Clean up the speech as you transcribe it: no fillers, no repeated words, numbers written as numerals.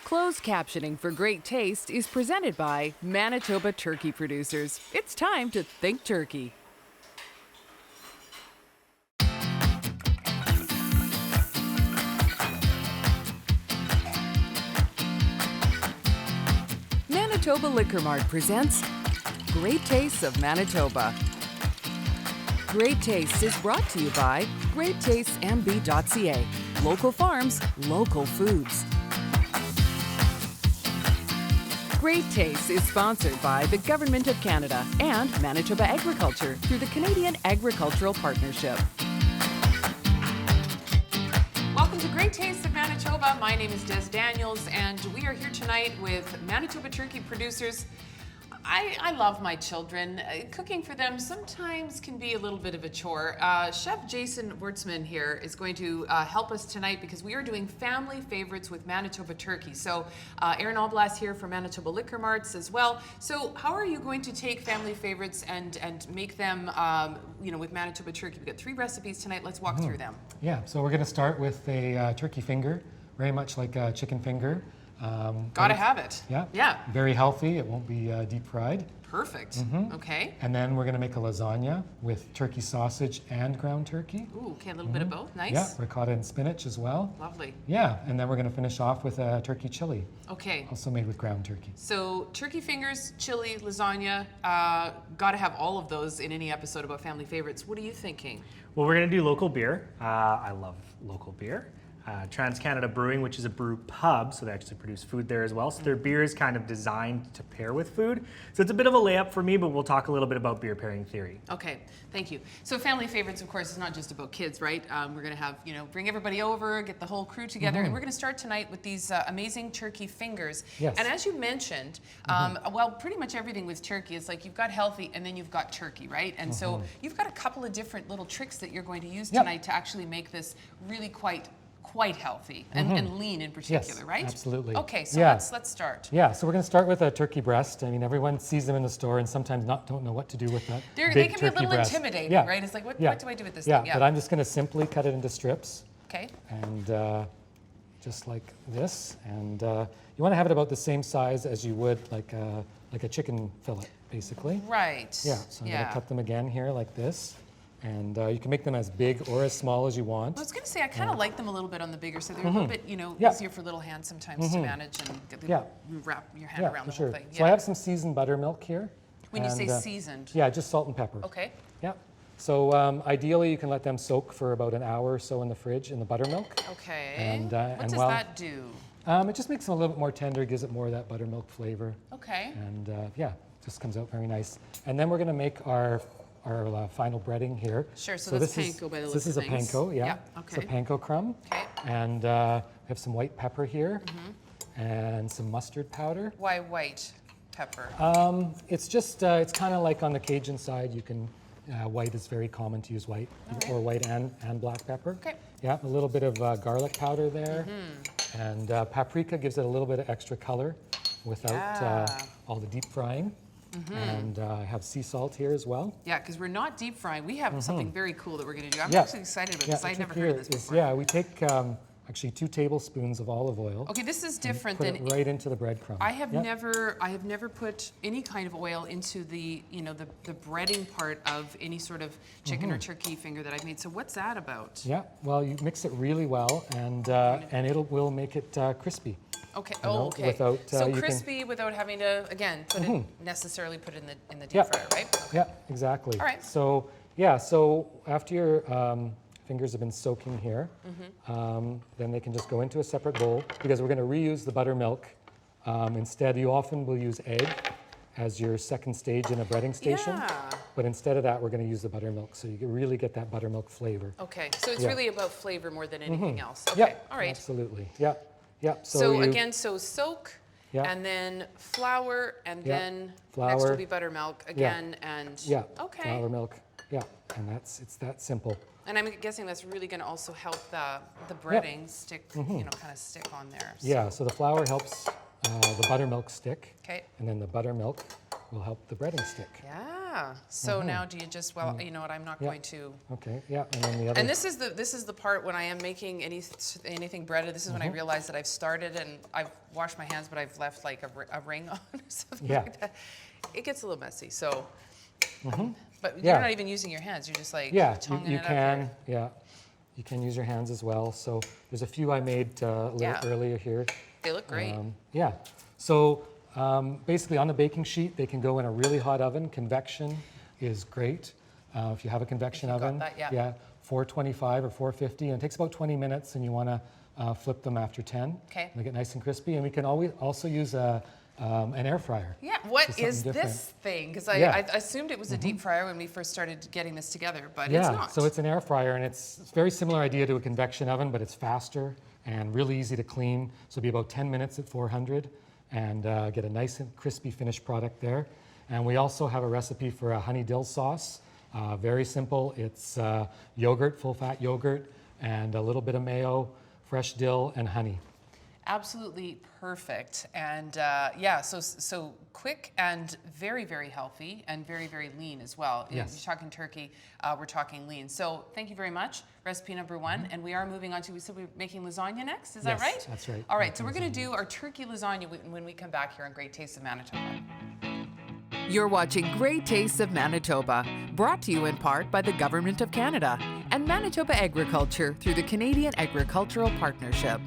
Closed captioning for great taste is presented by Manitoba turkey producers. It's time to think turkey. Manitoba Liquor Mart presents Great Tastes of Manitoba. Great Tastes is brought to you by GreatTastesMB.ca. Local farms, local foods. Great Tastes is sponsored by the Government of Canada and Manitoba Agriculture through the Canadian Agricultural Partnership. Welcome to Great Tastes of Manitoba. My name is Des Daniels, and we are here tonight with Manitoba turkey producers. I love my children. Cooking for them sometimes can be a little bit of a chore. Chef Jason Wertzman here is going to help us tonight because we are doing family favorites with Manitoba turkey. So Aaron Alblas here from Manitoba Liquor Marts as well. So how are you going to take family favorites and make them, with Manitoba turkey? We've got 3 recipes tonight. Let's walk through them. Yeah, so we're going to start with a turkey finger, very much like a chicken finger. Gotta have it. Yeah. Very healthy. It won't be deep fried. Perfect. Okay. And then we're going to make a lasagna with turkey sausage and ground turkey. Ooh, okay, a little bit of both. Nice. Yeah, ricotta and spinach as well. Lovely. Yeah, and then we're going to finish off with a turkey chili. Okay. Also made with ground turkey. So turkey fingers, chili, lasagna. Gotta have all of those in any episode about family favorites. What are you thinking? Well, we're going to do local beer. I love local beer. Trans-Canada Brewing, which is a brew pub, so they actually produce food there as well. So their beer is kind of designed to pair with food. So it's a bit of a layup for me, but we'll talk a little bit about beer pairing theory. Okay, thank you. So family favorites, of course, is not just about kids, right? We're going to have, bring everybody over, get the whole crew together, and we're going to start tonight with these amazing turkey fingers. Yes. And as you mentioned, pretty much everything with turkey is like you've got healthy and then you've got turkey, right? And so you've got a couple of different little tricks that you're going to use tonight to actually make this really quite healthy and lean in particular, Yes, right? absolutely. Okay, so let's start. Yeah, so we're going to start with a turkey breast. I mean, everyone sees them in the store and sometimes don't know what to do with that They big can be a turkey little breast. intimidating, Yeah. right? It's like, what do I do with this Yeah, thing? but I'm just going to simply cut it into strips. Okay. And just like this. And you want to have it about the same size as you would like a chicken fillet, basically. Right. Yeah, so I'm going to cut them again here like this. And you can make them as big or as small as you want. I was going to say, I kind of like them a little bit on the bigger, so they're a little bit, easier for little hands sometimes to manage and get wrap your hand around the whole thing. So I have some seasoned buttermilk here. When you say seasoned? Yeah, just salt and pepper. Okay. Yeah. So ideally, you can let them soak for about an hour or so in the fridge in the buttermilk. Okay. And, what does that do? It just makes them a little bit more tender, gives it more of that buttermilk flavor. Okay. And just comes out very nice. And then we're going to make our final breading here. Sure, so that's panko by the looks of things. This is a panko, yeah. Okay. It's a panko crumb. Okay. And we have some white pepper here and some mustard powder. Why white pepper? It's just, it's kind of like on the Cajun side, you can, white is very common to use white, or white and black pepper. Okay. Yeah, a little bit of garlic powder there. And paprika gives it a little bit of extra color without all the deep frying. And I have sea salt here as well. Yeah, because we're not deep frying. We have something very cool that we're going to do. I'm actually excited about this. I've never heard of this before. Yeah, we take actually 2 tablespoons of olive oil. Okay, this is different put than it right into the breadcrumb. I have never put any kind of oil into the the breading part of any sort of chicken or turkey finger that I've made. So what's that about? Yeah, well, you mix it really well, and will make it crispy. Okay. Okay. Without, so crispy without having to necessarily put it in the deep fryer, right? Okay. Yeah, exactly. All right. So after your fingers have been soaking here, then they can just go into a separate bowl because we're going to reuse the buttermilk. Instead, you often will use egg as your second stage in a breading station. Yeah. But instead of that, we're going to use the buttermilk, so you can really get that buttermilk flavor. Okay. So it's really about flavor more than anything else. Okay. Yeah. All right. Absolutely. Yeah. Yeah. So again, soak. Yeah. And then flour, and then flour. Next will be buttermilk again, and okay. Flour, milk. Yeah, and it's that simple. And I'm guessing that's really going to also help the breading stick, kind of stick on there. So. Yeah, so the flour helps the buttermilk stick. Okay. And then the buttermilk will help the breading stick. Yeah. So now do you just, well, you know what, I'm not going to. Okay, yeah, and then the other. And this is the part when I am making anything breaded. This is when I realize that I've started and I've washed my hands, but I've left like a ring on or something like that. It gets a little messy. So, but you're not even using your hands. You're just like tonguing you it can, up yeah. You can use your hands as well. So there's a few I made a little earlier here. They look great. Yeah. So basically on the baking sheet, they can go in a really hot oven. Convection is great. If you have a convection oven, got that, 425 or 450, and it takes about 20 minutes, and you want to flip them after 10. Okay. They get nice and crispy, and we can always also use an air fryer. Yeah, what is different. this thing? Because I assumed it was a deep fryer when we first started getting this together, but it's not. So it's an air fryer, and it's a very similar idea to a convection oven, but it's faster and really easy to clean. So it'll be about 10 minutes at 400, and get a nice and crispy finished product there. And we also have a recipe for a honey dill sauce. Very simple. It's yogurt, full-fat yogurt, and a little bit of mayo, fresh dill, and honey. Absolutely perfect. And so quick and very, very healthy and very, very lean as well. Yes. You're talking turkey, we're talking lean. So thank you very much. Recipe number one. And we are moving on to, we said we're making lasagna next, is that right? Yes, that's right. All right, so we're going to do our turkey lasagna when we come back here on Great Tastes of Manitoba. You're watching Great Tastes of Manitoba, brought to you in part by the Government of Canada and Manitoba Agriculture through the Canadian Agricultural Partnership.